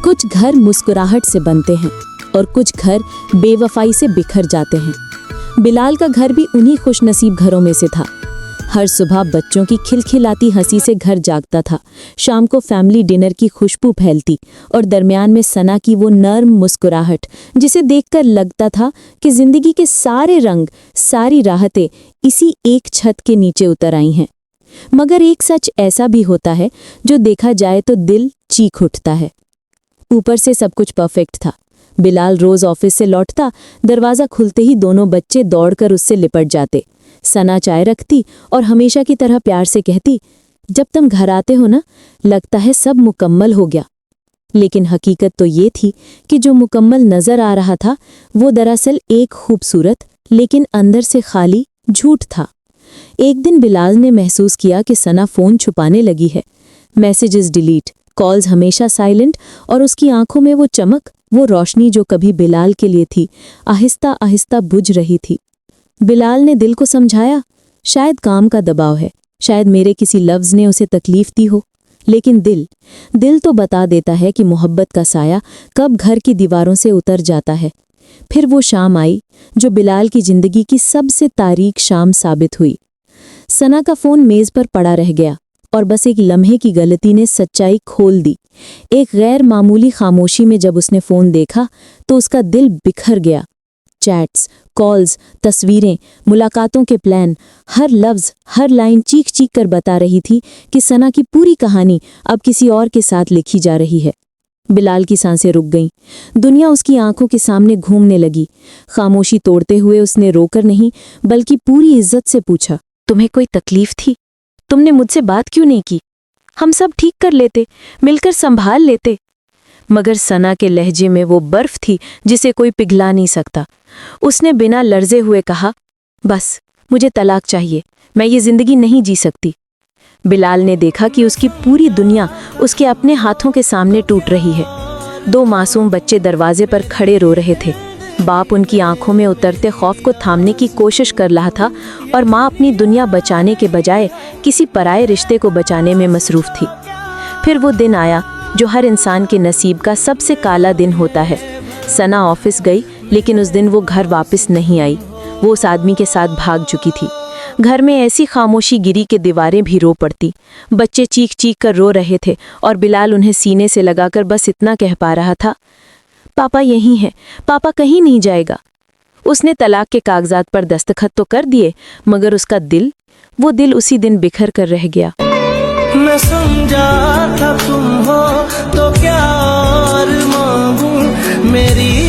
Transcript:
कुछ घर मुस्कुराहट से बनते हैं और कुछ घर बेवफाई से बिखर जाते हैं। बिलाल का घर भी उन्हीं खुशनसीब घरों में से था। हर सुबह बच्चों की खिलखिलाती हंसी से घर जागता था, शाम को फैमिली डिनर की खुशबू फैलती और दरमियान में सना की वो नर्म मुस्कुराहट जिसे देखकर लगता था कि जिंदगी के सारे रंग, सारी राहतें इसी एक छत के नीचे उतर आई हैं। मगर एक सच ऐसा भी होता है जो देखा जाए तो दिल चीख उठता है। ऊपर से सब कुछ परफेक्ट था। बिलाल रोज ऑफिस से लौटता, दरवाजा खुलते ही दोनों बच्चे दौड़कर उससे लिपट जाते। सना चाय रखती और हमेशा की तरह प्यार से कहती, जब तुम घर आते हो ना, लगता है सब मुकम्मल हो गया। लेकिन हकीकत तो ये थी कि जो मुकम्मल नजर आ रहा था वो दरअसल एक खूबसूरत लेकिन अंदर से खाली झूठ था। एक दिन बिलाल ने महसूस किया कि सना फोन छुपाने लगी है। मैसेजेस डिलीट, कॉल्स हमेशा साइलेंट और उसकी आंखों में वो चमक, वो रोशनी जो कभी बिलाल के लिए थी, आहिस्ता आहिस्ता बुझ रही थी। बिलाल ने दिल को समझाया, शायद काम का दबाव है, शायद मेरे किसी लफ्ज़ ने उसे तकलीफ दी हो। लेकिन दिल तो बता देता है कि मोहब्बत का साया कब घर की दीवारों से उतर जाता है। फिर वो शाम आई जो बिलाल की जिंदगी की सबसे तारीक शाम साबित हुई। सना का फ़ोन मेज़ पर पड़ा रह गया और बस एक लम्हे की गलती ने सच्चाई खोल दी। एक गैर मामूली खामोशी में जब उसने फ़ोन देखा तो उसका दिल बिखर गया। चैट्स, कॉल्स, तस्वीरें, मुलाकातों के प्लान, हर लफ्ज़, हर लाइन चीख चीख कर बता रही थी कि सना की पूरी कहानी अब किसी और के साथ लिखी जा रही है। बिलाल की सांसें रुक गईं। दुनिया उसकी आंखों के सामने घूमने लगी। खामोशी तोड़ते हुए उसने रोकर नहीं बल्कि पूरी इज्जत से पूछा, तुम्हें कोई तकलीफ थी? तुमने मुझसे बात क्यों नहीं की? हम सब ठीक कर लेते, मिलकर संभाल लेते। मगर सना के लहजे में वो बर्फ थी जिसे कोई पिघला नहीं सकता। उसने बिना लर्जे हुए कहा, बस मुझे तलाक चाहिए, मैं ये जिंदगी नहीं जी सकती। बिलाल ने देखा कि उसकी पूरी दुनिया उसके अपने हाथों के सामने टूट रही है। 2 मासूम बच्चे दरवाजे पर खड़े रो रहे थे। बाप उनकी आंखों में उतरते खौफ को थामने की कोशिश कर रहा था और माँ अपनी दुनिया बचाने के बजाय किसी पराये रिश्ते को बचाने में मसरूफ थी। फिर वो दिन आया जो हर इंसान के नसीब का सबसे काला दिन होता है। सना ऑफिस गई लेकिन उस दिन वो घर वापस नहीं आई। वो उस आदमी के साथ भाग चुकी थी। घर में ऐसी खामोशी गिरी कि दीवारें भी रो पड़ती। बच्चे चीख चीख कर रो रहे थे और बिलाल उन्हें सीने से लगाकर बस इतना कह पा रहा था, पापा यहीं है, पापा कहीं नहीं जाएगा। उसने तलाक के कागजात पर दस्तखत तो कर दिए मगर उसका दिल, वो दिल उसी दिन बिखर कर रह गया। मैं समझा था तुम हो तो क्या और मांगूं, मेरी